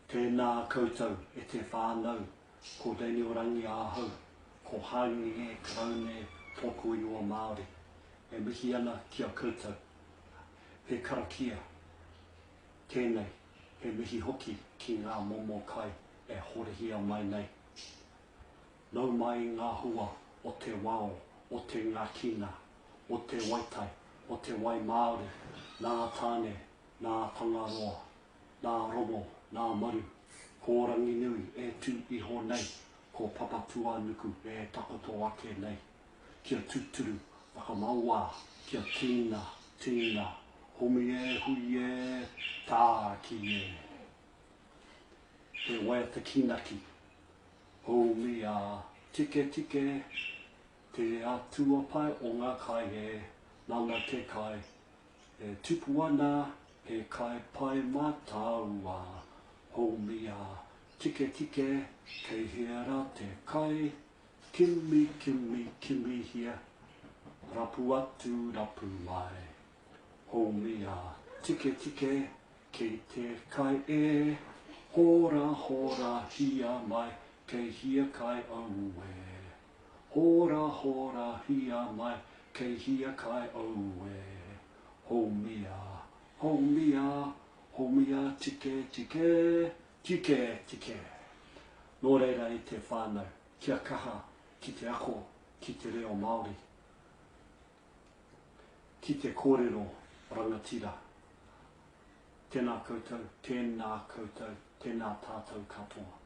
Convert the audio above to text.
Tēnā koutou e te whānau, ko Dani Orangi Ahau, ko Hangenge, Karaune, tōku ingoa Māori. E mihi ana ki a koutou. He Karakia, tēnei, he mihi hoki ki ngā momo kai e horehia mai nei. Nau mai ngā hua o te wao, o te ngā kina, o te waitai, o te wai Māori, nā tāne, nā tangaroa, nā romo, nā maru, ko rangi nui e tū iho nei, ko papatua nuku e takoto ake nei. Kia tūturu, whakamaua, kia tīna, tīna, homi e, hui e, tāki e. He waiata kinaki, homi a tike tike, te atua pai o ngā kai e, nana te kai, e tupu ana, he kai pai mātaua, homi a tike tike, kei hera te kai, kimi kimi kimi hia, rapu atu rapu mai. Homi a tike tike, kei te kai e, hora hora hia mai, kei hia kai aue. Hora hora hia mai, kei hia kai aue. Homi a, homi a, homi a tike tike, tike tike. Nō reira i te whānau, kia kaha, ki te ako, ki te reo Māori. Ki te kōrero rangatira. Tēnā koutou, tēnā koutou, tēnā tātou katoa.